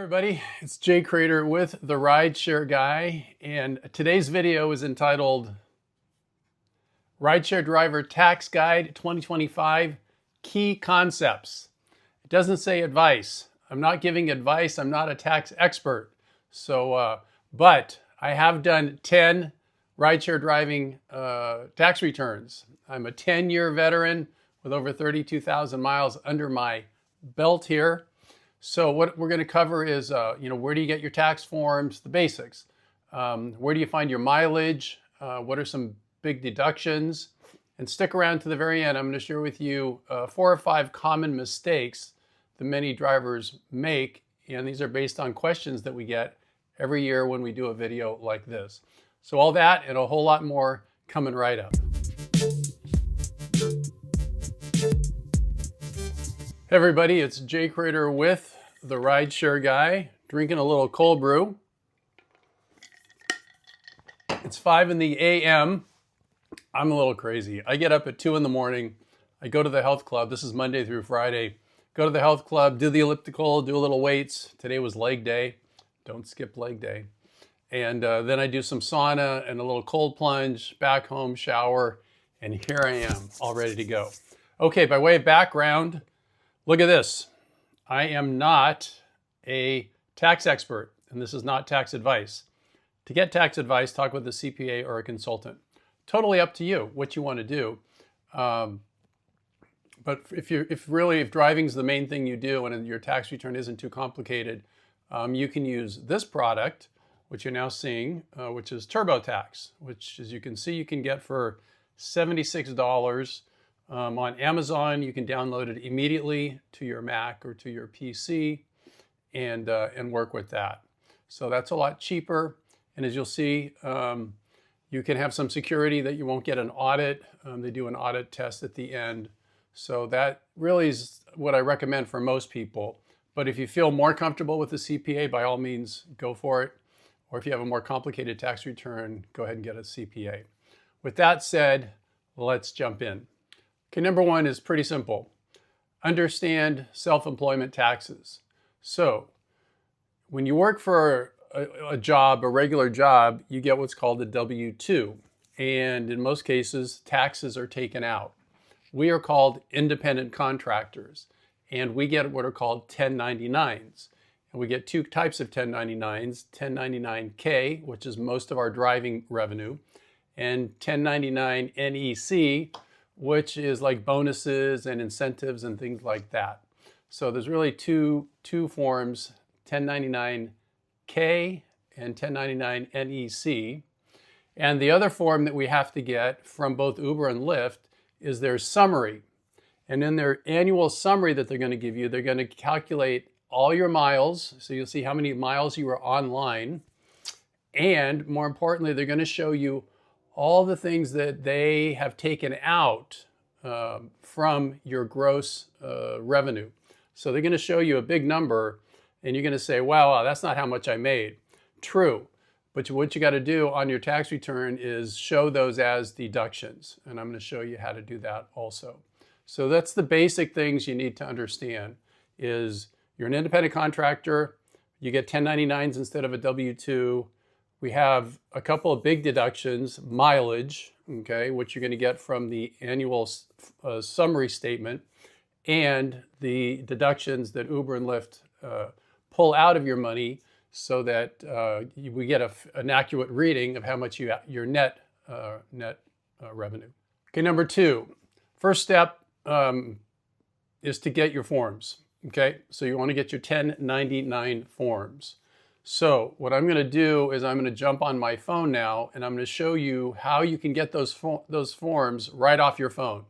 Everybody, it's Jay Crater with the Rideshare Guy, and today's video is entitled Rideshare Driver Tax Guide 2025 Key Concepts. It doesn't say advice. I'm not giving advice. I'm not a tax expert. But I have done 10 rideshare driving tax returns. I'm a 10-year veteran with over 32,000 miles under my belt here. So what we're going to cover is, where do you get your tax forms, the basics. Where do you find your mileage? What are some big deductions? And stick around to the very end. I'm going to share with you 4 or 5 common mistakes that many drivers make. And these are based on questions that we get every year when we do a video like this. So all that and a whole lot more coming right up. Hey everybody, it's Jay Crater with the Rideshare Guy, drinking a little cold brew. It's 5 a.m. I'm a little crazy. I get up at 2 in the morning. I go to the health club. This is Monday through Friday. Go to the health club, do the elliptical, do a little weights. Today was leg day. Don't skip leg day. And then I do some sauna and a little cold plunge, back home, shower, and here I am, all ready to go. Okay, by way of background, look at this. I am not a tax expert, and this is not tax advice. To get tax advice, talk with a CPA or a consultant. Totally up to you what you want to do. But if driving is the main thing you do and your tax return isn't too complicated, you can use this product, which you're now seeing, which is TurboTax, which, as you can see, you can get for $76. On Amazon, you can download it immediately to your Mac or to your PC and work with that. So that's a lot cheaper. And as you'll see, you can have some security that you won't get an audit. They do an audit test at the end. So that really is what I recommend for most people. But if you feel more comfortable with the CPA, by all means, go for it. Or if you have a more complicated tax return, go ahead and get a CPA. With that said, let's jump in. Okay, number 1 is pretty simple. Understand self-employment taxes. So when you work for a job, a regular job, you get what's called a W-2. And in most cases, taxes are taken out. We are called independent contractors, and we get what are called 1099s. And we get 2 types of 1099s, 1099K, which is most of our driving revenue, and 1099 NEC, which is like bonuses and incentives and things like that. So there's really two forms, 1099K and 1099 NEC. And the other form that we have to get from both Uber and Lyft is their summary. And in their annual summary that they're going to give you, they're going to calculate all your miles. So you'll see how many miles you were online. And more importantly, they're going to show you all the things that they have taken out from your gross revenue. So they're going to show you a big number, and you're going to say, wow, that's not how much I made. True. But what you got to do on your tax return is show those as deductions. And I'm going to show you how to do that also. So that's the basic things you need to understand is you're an independent contractor. You get 1099s instead of a W-2. We have a couple of big deductions, mileage, okay, which you're going to get from the annual summary statement, and the deductions that Uber and Lyft pull out of your money so that we get an accurate reading of how much your net revenue. Okay, number 2, first step is to get your forms, okay? So you want to get your 1099 forms. So what I'm going to do is I'm going to jump on my phone now, and I'm going to show you how you can get those forms right off your phone,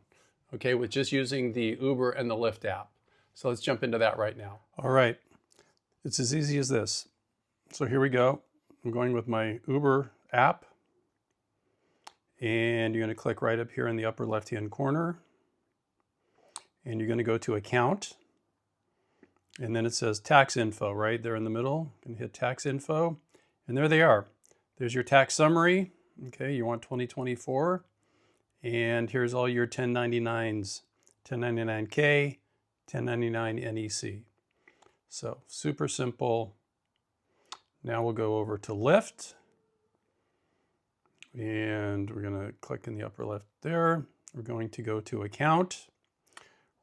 okay, with just using the Uber and the Lyft app. So let's jump into that right now. All right, it's as easy as this. So here we go. I'm going with my Uber app, and you're going to click right up here in the upper left-hand corner, and you're going to go to Account. And then it says tax info right there in the middle. You can hit tax info, and there they are. There's your tax summary. Okay, you want 2024. And here's all your 1099s, 1099K, 1099 NEC. So super simple, Now we'll go over to Lyft. And we're going to click in the upper left there. We're going to go to Account.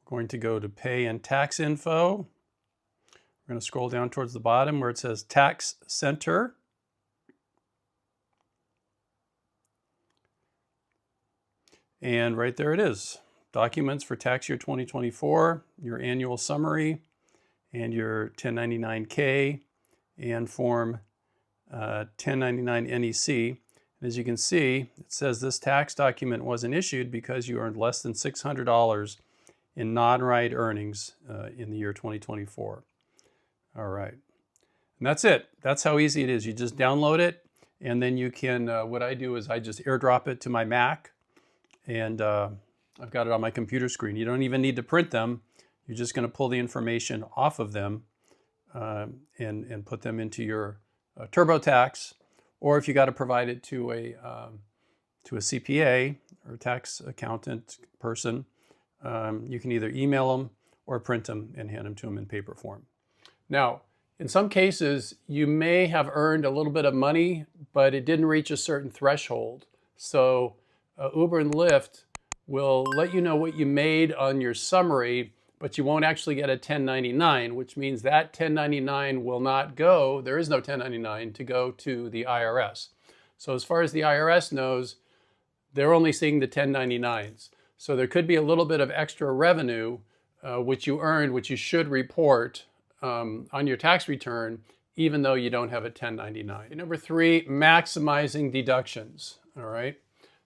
We're going to go to Pay and Tax Info. We're going to scroll down towards the bottom where it says Tax Center. And right there it is. Documents for tax year 2024, your annual summary, and your 1099-K, and Form 1099 NEC. As you can see, it says this tax document wasn't issued because you earned less than $600 in non-ride earnings in the year 2024. All right. And that's it. That's how easy it is. You just download it, and then you can, what I do is I just airdrop it to my Mac, and I've got it on my computer screen. You don't even need to print them. You're just going to pull the information off of them and put them into your TurboTax. Or if you got to provide it to a CPA or a tax accountant person, you can either email them or print them and hand them to them in paper form. Now, in some cases, you may have earned a little bit of money, but it didn't reach a certain threshold. So Uber and Lyft will let you know what you made on your summary, but you won't actually get a 1099, which means that 1099 will not go, there is no 1099 to go to the IRS. So as far as the IRS knows, they're only seeing the 1099s. So there could be a little bit of extra revenue, which you earned, which you should report on your tax return, even though you don't have a 1099. And number 3, maximizing deductions, all right?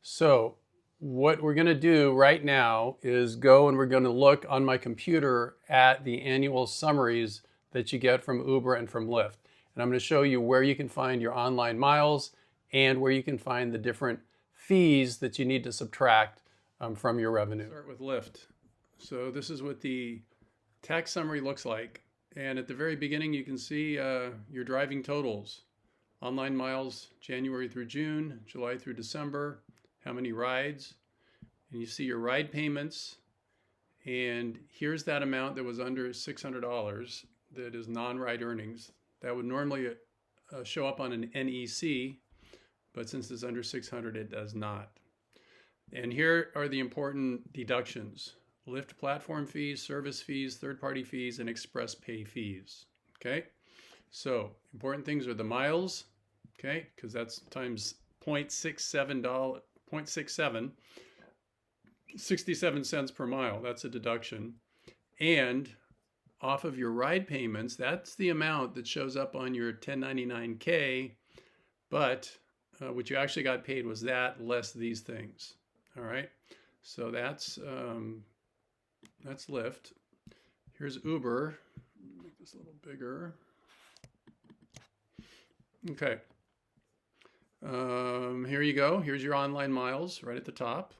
So what we're going to do right now is go and we're going to look on my computer at the annual summaries that you get from Uber and from Lyft. And I'm going to show you where you can find your online miles and where you can find the different fees that you need to subtract from your revenue. Start with Lyft. So this is what the tax summary looks like. And at the very beginning, you can see your driving totals. Online miles, January through June, July through December, how many rides, and you see your ride payments, and here's that amount that was under $600 that is non-ride earnings. That would normally show up on an NEC, but since it's under 600, it does not. And here are the important deductions: Lyft platform fees, service fees, third-party fees, and express pay fees. Okay, so important things are the miles, okay, because that's times $0.67, 67 cents per mile. That's a deduction. And off of your ride payments, that's the amount that shows up on your 1099-K, but what you actually got paid was that less these things. All right, so that's Lyft. Here's Uber. Make this a little bigger. Okay. Here you go. Here's your online miles right at the top.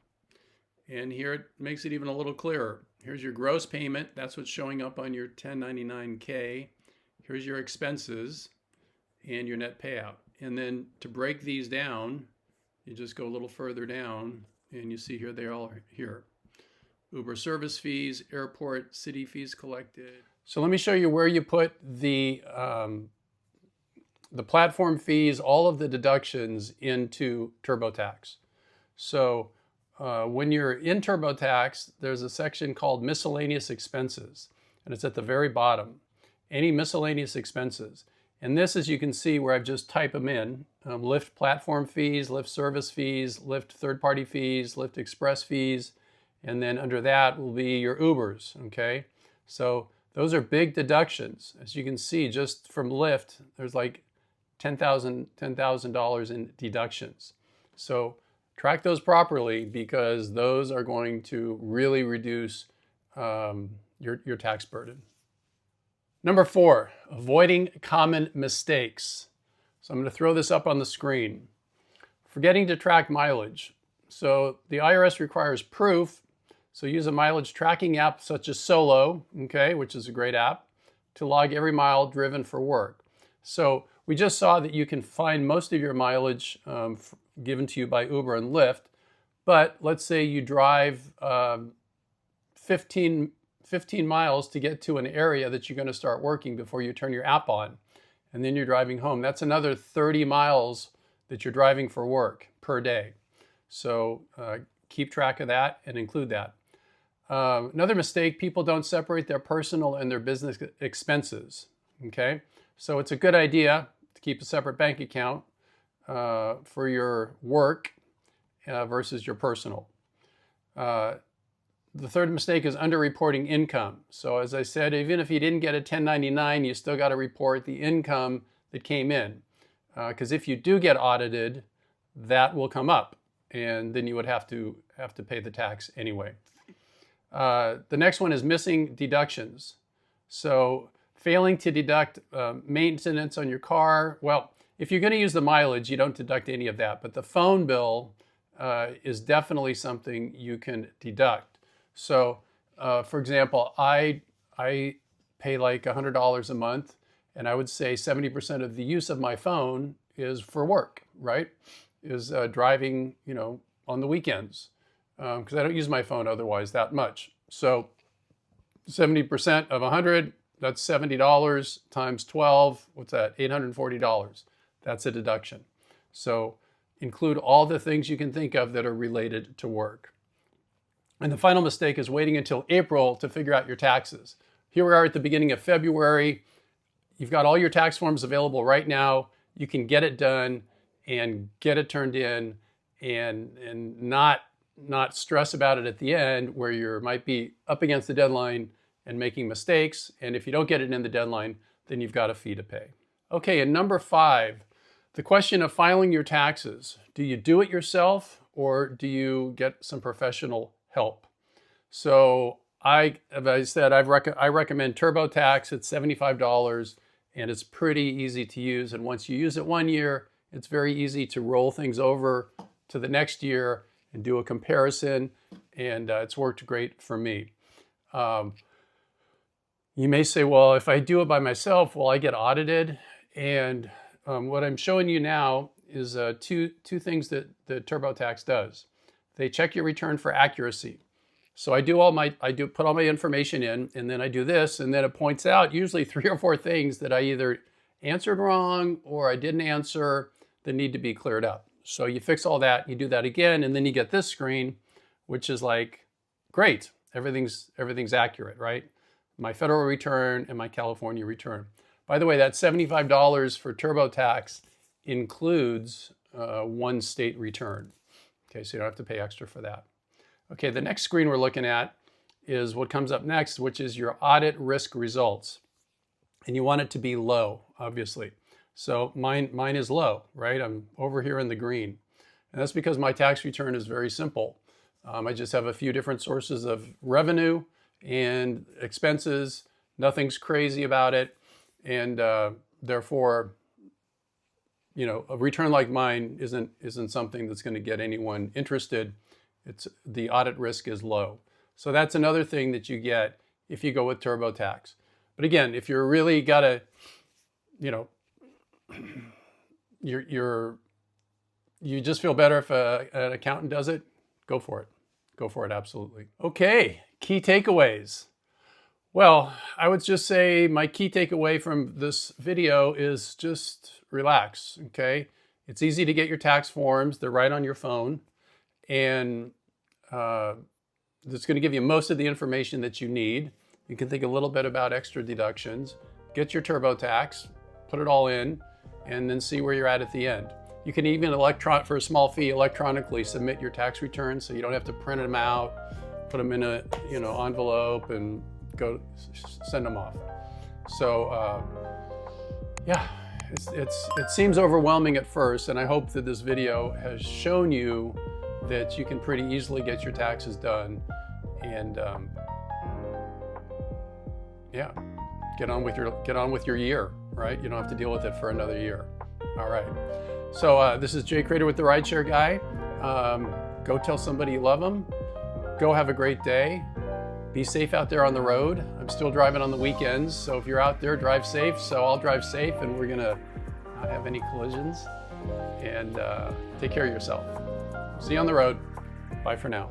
And here it makes it even a little clearer. Here's your gross payment. That's what's showing up on your 1099-K. Here's your expenses and your net payout. And then to break these down, you just go a little further down and you see here they all are here. Uber service fees, airport, city fees collected. So let me show you where you put the platform fees, all of the deductions into TurboTax. So when you're in TurboTax, there's a section called miscellaneous expenses, and it's at the very bottom. Any miscellaneous expenses. And this, as you can see, where I've just typed them in, Lyft platform fees, Lyft service fees, Lyft third-party fees, Lyft express fees, and then under that will be your Ubers, okay? So those are big deductions. As you can see, just from Lyft, there's like $10,000 in deductions. So track those properly because those are going to really reduce your tax burden. Number 4, avoiding common mistakes. So I'm going to throw this up on the screen. Forgetting to track mileage. So the IRS requires proof. So use a mileage tracking app such as Solo, okay, which is a great app, to log every mile driven for work. So we just saw that you can find most of your mileage given to you by Uber and Lyft, but let's say you drive 15 miles to get to an area that you're going to start working before you turn your app on. and then you're driving home. That's another 30 miles that you're driving for work per day. So keep track of that and include that. Another mistake, people don't separate their personal and their business expenses, okay? So it's a good idea to keep a separate bank account for your work versus your personal. The third mistake is underreporting income. So as I said, even if you didn't get a 1099, you still got to report the income that came in. Because if you do get audited, that will come up, and then you would have to pay the tax anyway. The next one is missing deductions. So failing to deduct maintenance on your car. Well, if you're going to use the mileage, you don't deduct any of that. But the phone bill is definitely something you can deduct. So, for example, I pay like $100 a month, and I would say 70% of the use of my phone is for work, right? Is driving, on the weekends, because I don't use my phone otherwise that much. So 70% of 100, that's $70 times 12. What's that? $840. That's a deduction. So include all the things you can think of that are related to work. And the final mistake is waiting until April to figure out your taxes. Here we are at the beginning of February. You've got all your tax forms available right now. You can get it done and get it turned in and not stress about it at the end where you might be up against the deadline and making mistakes. And if you don't get it in the deadline, then you've got a fee to pay. Okay, and number 5, the question of filing your taxes. Do you do it yourself or do you get some professional help? So as I said, I recommend TurboTax. It's $75 and it's pretty easy to use. And once you use it one year, it's very easy to roll things over to the next year and do a comparison. And it's worked great for me. You may say, well, if I do it by myself, will I get audited? And what I'm showing you now is two things that TurboTax does. They check your return for accuracy. So I put all my information in, and then I do this, and then it points out usually 3 or 4 things that I either answered wrong or I didn't answer that need to be cleared up. So you fix all that, you do that again, and then you get this screen, which is like, great, everything's accurate, right? My federal return and my California return. By the way, that $75 for TurboTax includes one state return. Okay, so you don't have to pay extra for that. Okay, the next screen we're looking at is what comes up next, which is your audit risk results. And you want it to be low, obviously. So mine is low, right? I'm over here in the green. And that's because my tax return is very simple. I just have a few different sources of revenue and expenses. Nothing's crazy about it. And therefore, a return like mine isn't something that's going to get anyone interested. The audit risk is low. So that's another thing that you get if you go with TurboTax. But again, if you're really got to, you just feel better if an accountant does it, go for it. Go for it, absolutely. Okay, key takeaways. Well, I would just say my key takeaway from this video is just relax, okay? It's easy to get your tax forms. They're right on your phone. And it's going to give you most of the information that you need. You can think a little bit about extra deductions. Get your TurboTax, put it all in, and then see where you're at the end. You can even, for a small fee, electronically submit your tax returns so you don't have to print them out, put them in a envelope, and go send them off. So yeah, it seems overwhelming at first, and I hope that this video has shown you that you can pretty easily get your taxes done, and yeah, get on with your year, right? You don't have to deal with it for another year. All right. So this is Jay Crater with the Rideshare Guy. Go tell somebody you love them. Go have a great day. Be safe out there on the road. I'm still driving on the weekends, so if you're out there, drive safe. So I'll drive safe, and we're gonna not have any collisions. And take care of yourself. See you on the road. Bye for now.